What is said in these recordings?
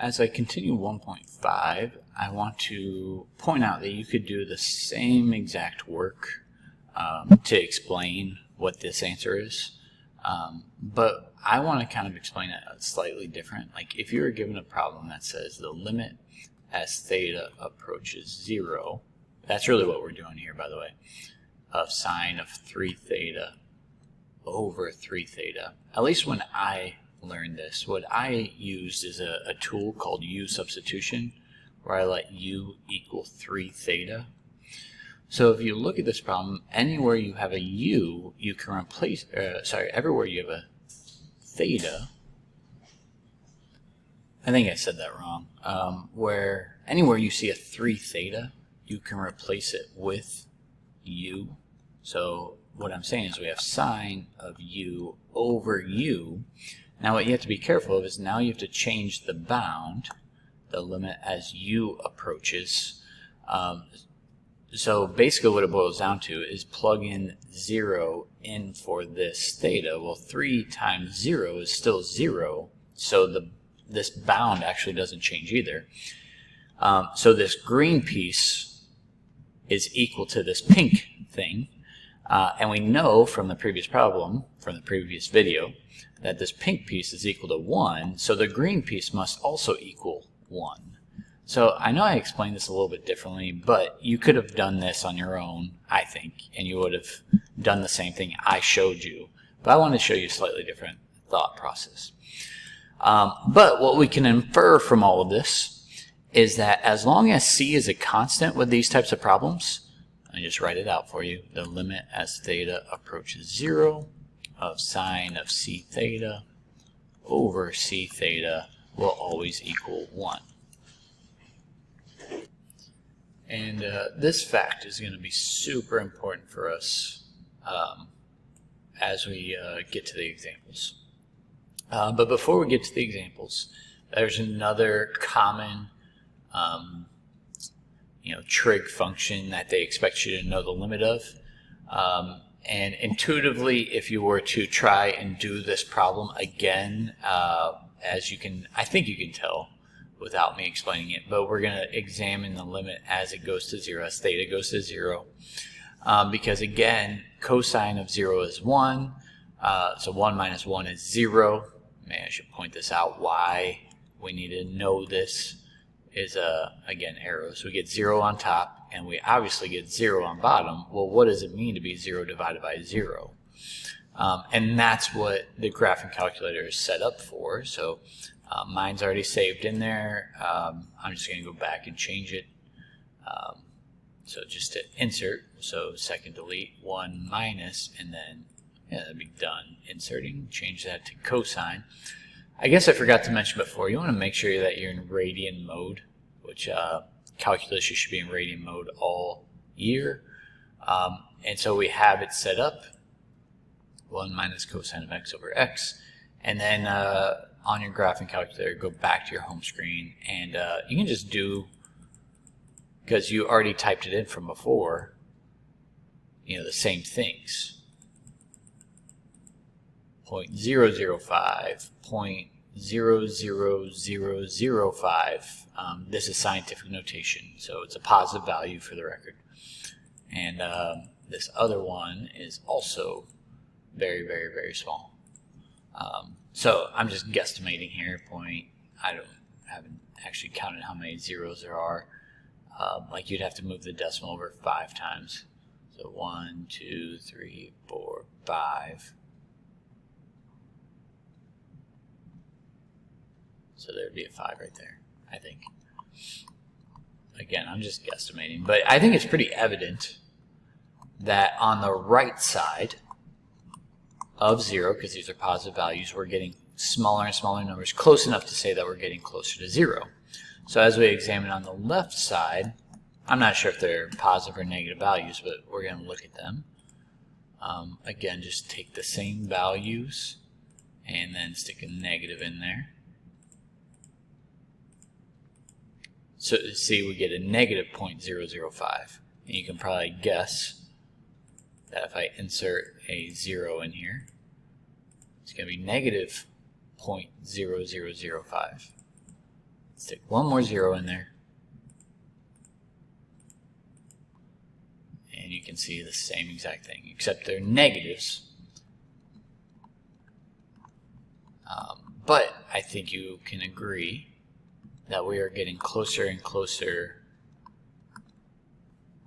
as I continue 1.5, I want to point out that you could do the same exact work to explain what this answer is. But I want to kind of explain it slightly different. Like if you were given a problem that says the limit as theta approaches 0, that's really what we're doing here, by the way, of sine of 3 theta over 3 theta. At least when I learned this, what I used is a tool called U substitution, where I let U equal 3 theta. So if you look at this problem, anywhere you have a U, you can replace, everywhere you have a theta, I think I said that wrong, where anywhere you see a 3 theta, you can replace it with U. So what I'm saying is we have sine of U over U. Now what you have to be careful of is now you have to change the bound, the limit as U approaches. So basically what it boils down to is plug in 0 in for this theta. Well, 3 times 0 is still 0, so this bound actually doesn't change either. So this green piece is equal to this pink thing. And we know from the previous problem, from the previous video, that this pink piece is equal to 1, so the green piece must also equal 1. So I know I explained this a little bit differently, but you could have done this on your own, I think, and you would have done the same thing I showed you. But I want to show you a slightly different thought process. But what we can infer from all of this is that as long as c is a constant with these types of problems, I just write it out for you, the limit as theta approaches 0 of sine of c theta over c theta will always equal 1. And this fact is going to be super important for us as we get to the examples. But before we get to the examples, there's another common trig function that they expect you to know the limit of. And intuitively, if you were to try and do this problem again, as you can, I think you can tell without me explaining it, but we're going to examine the limit as it goes to 0, as theta goes to 0, because again, cosine of 0 is 1, so 1 minus 1 is 0. Maybe I should point this out why we need to know this is, again, arrows. We get 0 on top, and we obviously get 0 on bottom. Well, what does it mean to be 0 divided by 0? And that's what the graphing calculator is set up for. So mine's already saved in there. I'm just going to go back and change it. So just to insert, so second delete, 1 minus, and then that'd be done. Inserting, change that to cosine. I guess I forgot to mention before, you want to make sure that you're in radian mode, which calculus you should be in radian mode all year. And so we have it set up, 1 minus cosine of x over x. And then on your graphing calculator, go back to your home screen, and you can just do, because you already typed it in from before, the same things. 0.005, 0.00005. This is scientific notation, so it's a positive value for the record. And this other one is also very, very, very small. So I'm just guesstimating here. I haven't actually counted how many zeros there are. Like you'd have to move the decimal over 5 times. So 1, 2, 3, 4, 5. So there'd be a 5 right there, I think. Again, I'm just guesstimating. But I think it's pretty evident that on the right side of 0, because these are positive values, we're getting smaller and smaller numbers, close enough to say that we're getting closer to 0. So as we examine on the left side, I'm not sure if they're positive or negative values, but we're going to look at them. Again, just take the same values and then stick a negative in there. So see, we get a negative 0.005. And you can probably guess that if I insert a 0 in here, it's going to be negative 0.0005. Stick one more 0 in there. And you can see the same exact thing, except they're negatives. But I think you can agree that we are getting closer and closer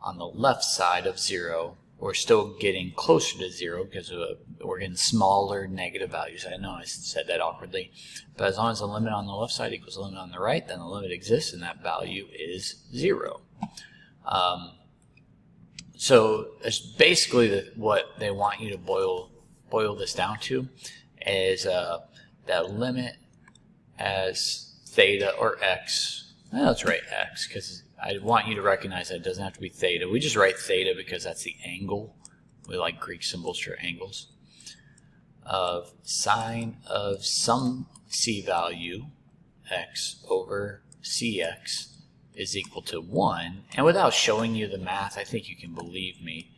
on the left side of 0. We're still getting closer to 0 because we're getting smaller negative values. I know I said that awkwardly, but as long as the limit on the left side equals the limit on the right, then the limit exists and that value is 0. So it's basically what they want you to boil this down to is that limit as theta or x. Let's write x because I want you to recognize that it doesn't have to be theta. We just write theta because that's the angle. We like Greek symbols for angles. Of sine of some c value x over cx is equal to 1. And without showing you the math, I think you can believe me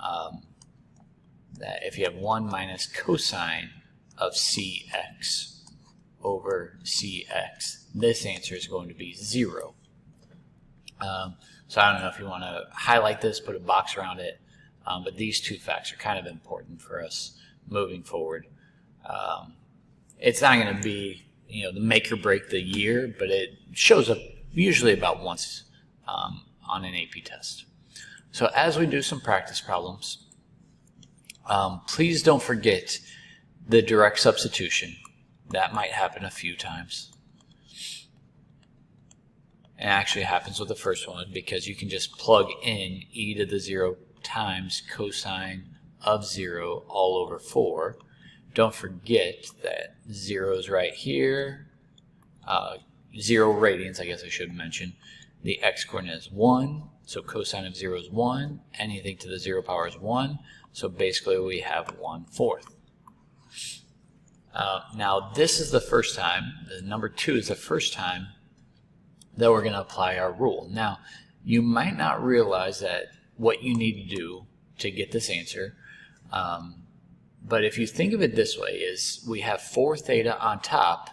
that if you have 1 minus cosine of cx over cx, this answer is going to be 0. So I don't know if you want to highlight this, put a box around it, but these two facts are kind of important for us moving forward. It's not going to be the make or break the year, but it shows up usually about once on an AP test. So as we do some practice problems, please don't forget the direct substitution. That might happen a few times. It actually happens with the first one because you can just plug in e to the 0 times cosine of 0 all over 4. Don't forget that 0 is right here. 0 radians, I guess I should mention. The x-coordinate is 1, so cosine of 0 is 1. Anything to the 0 power is 1, so basically we have 1/4. Now this is the first time, number 2 is the first time that we're going to apply our rule. Now you might not realize that what you need to do to get this answer, but if you think of it this way, is we have 4 theta on top.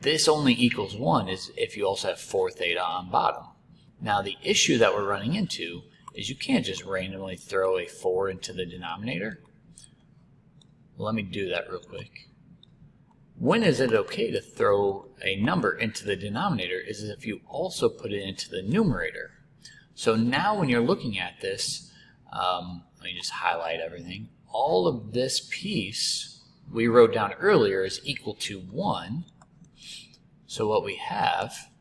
This only equals 1 is if you also have 4 theta on bottom. Now the issue that we're running into is you can't just randomly throw a 4 into the denominator. Let me do that real quick. When is it okay to throw a number into the denominator is if you also put it into the numerator. So now when you're looking at this, let me just highlight everything. All of this piece we wrote down earlier is equal to 1. So what we have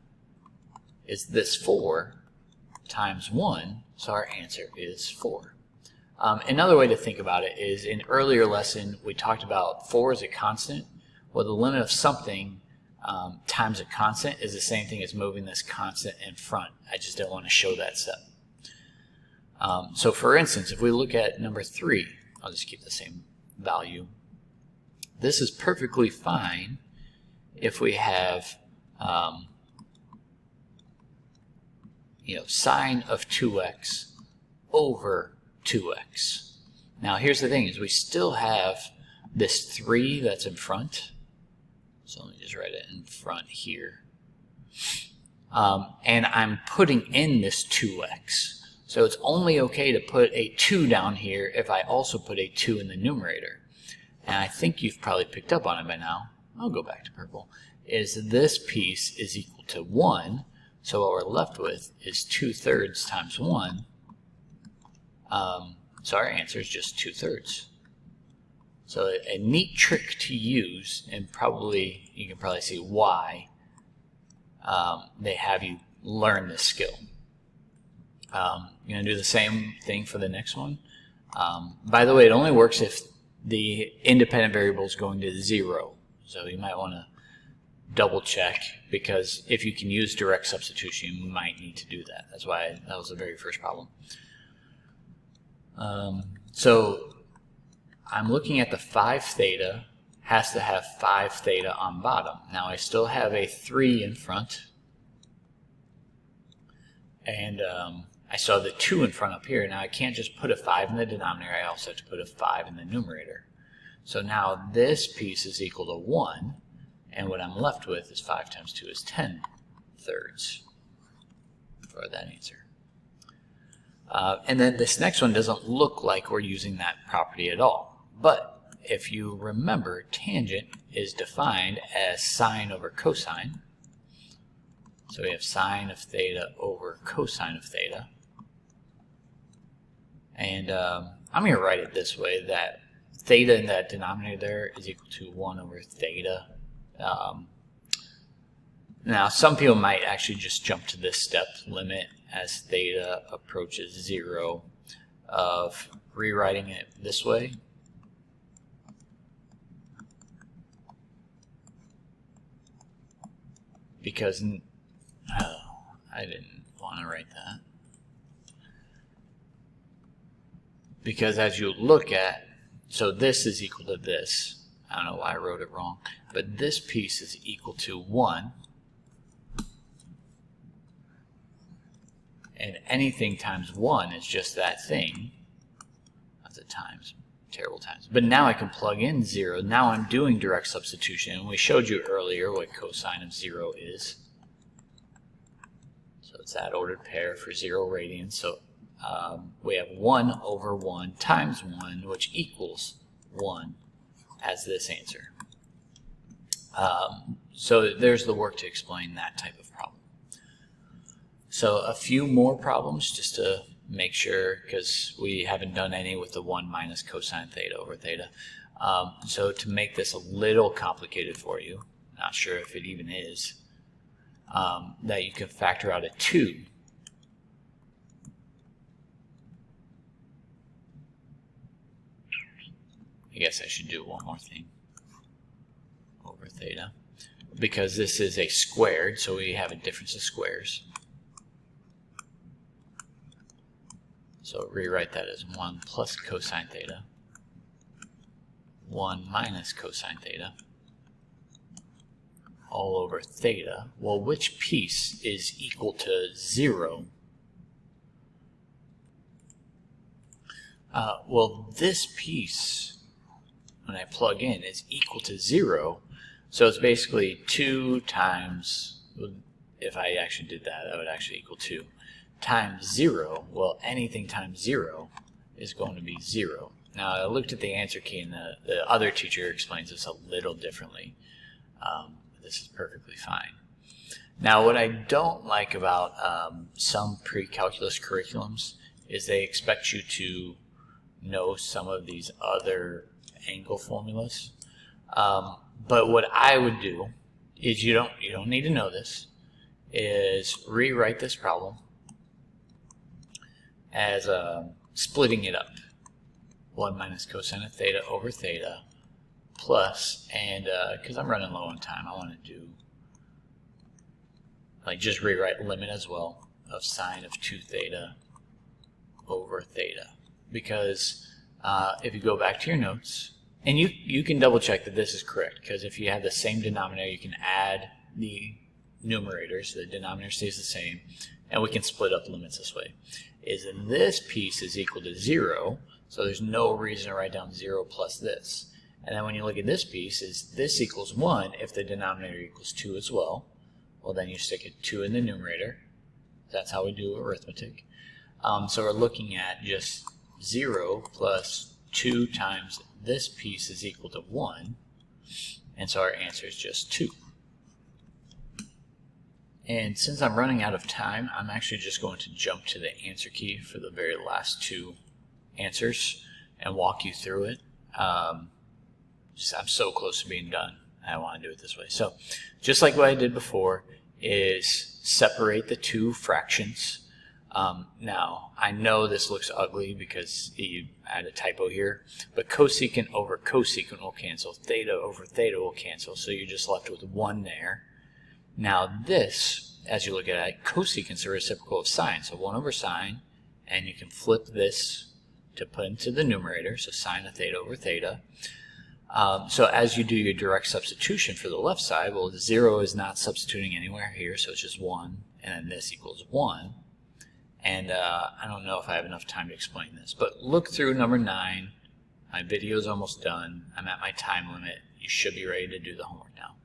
is this 4 times 1, so our answer is 4. Another way to think about it is in earlier lesson we talked about 4 as a constant. Well, the limit of something times a constant is the same thing as moving this constant in front. I just didn't want to show that step. So for instance, if we look at number 3, I'll just keep the same value. This is perfectly fine if we have sine of 2x over 2x. Now here's the thing, is we still have this 3 that's in front. So let me just write it in front here. And I'm putting in this 2x. So it's only okay to put a 2 down here if I also put a 2 in the numerator. And I think you've probably picked up on it by now. I'll go back to purple. Is this piece is equal to 1. So what we're left with is 2/3 times 1. So our answer is just 2/3. So a neat trick to use, and you can probably see why they have you learn this skill. You're going to do the same thing for the next one. By the way, it only works if the independent variable is going to 0. So you might want to double check, because if you can use direct substitution, you might need to do that. That's why that was the very first problem. So I'm looking at the 5 theta has to have 5 theta on bottom. Now I still have a 3 in front, and I still have the 2 in front up here. Now I can't just put a 5 in the denominator, I also have to put a 5 in the numerator. So now this piece is equal to 1, And what I'm left with is 5 times 2 is 10 thirds for that answer. And then this next one doesn't look like we're using that property at all. But if you remember, tangent is defined as sine over cosine. So we have sine of theta over cosine of theta. And I'm going to write it this way, that theta in that denominator there is equal to 1 over theta. Now, some people might actually just jump to this step, limit as theta approaches 0, of rewriting it this way. Because, I didn't want to write that. Because as you look at, so this is equal to this. I don't know why I wrote it wrong, but this piece is equal to 1. And anything times 1 is just that thing. That's a times, terrible times. But now I can plug in 0. Now I'm doing direct substitution. And we showed you earlier what cosine of 0 is. So it's that ordered pair for 0 radians. So we have 1 over 1 times 1, which equals 1 as this answer. So there's the work to explain that type of problem. So a few more problems just to make sure, because we haven't done any with the 1 minus cosine theta over theta. So to make this a little complicated for you, not sure if it even is, that you can factor out a 2. I guess I should do one more thing over theta, because this is a squared, so we have a difference of squares. So rewrite that as 1 plus cosine theta, 1 minus cosine theta, all over theta. Well, which piece is equal to 0? Well, this piece, when I plug in, is equal to 0. So it's basically 2 times, if I actually did that, that would actually equal 2. Times 0, well, anything times 0 is going to be 0. Now, I looked at the answer key, and the other teacher explains this a little differently. This is perfectly fine. Now, what I don't like about some pre-calculus curriculums is they expect you to know some of these other angle formulas. But what I would do is, you don't need to know this, is rewrite this problem as splitting it up. 1 minus cosine of theta over theta plus, and because I'm running low on time, I want to do, like, just rewrite limit as well of sine of 2 theta over theta. Because if you go back to your notes, and you can double check that this is correct, because if you have the same denominator, you can add the numerators, the denominator stays the same, and we can split up limits this way. Is that this piece is equal to 0, so there's no reason to write down 0 plus this. And then when you look at this piece, is this equals 1 if the denominator equals 2 as well. Well, then you stick a 2 in the numerator. That's how we do arithmetic. So we're looking at just 0 plus 2 times this piece is equal to 1. And so our answer is just 2. And since I'm running out of time, I'm actually just going to jump to the answer key for the very last 2 answers and walk you through it. I'm so close to being done. I want to do it this way. So just like what I did before, is separate the 2 fractions. Now, I know this looks ugly because you add a typo here, but cosecant over cosecant will cancel. Theta over theta will cancel, so you're just left with 1 there. Now this, as you look at it, cosecant's a reciprocal of sine, so 1 over sine, and you can flip this to put into the numerator, so sine of theta over theta. So as you do your direct substitution for the left side, well, 0 is not substituting anywhere here, so it's just 1, and then this equals 1. And I don't know if I have enough time to explain this, but look through number 9. My video is almost done. I'm at my time limit. You should be ready to do the homework now.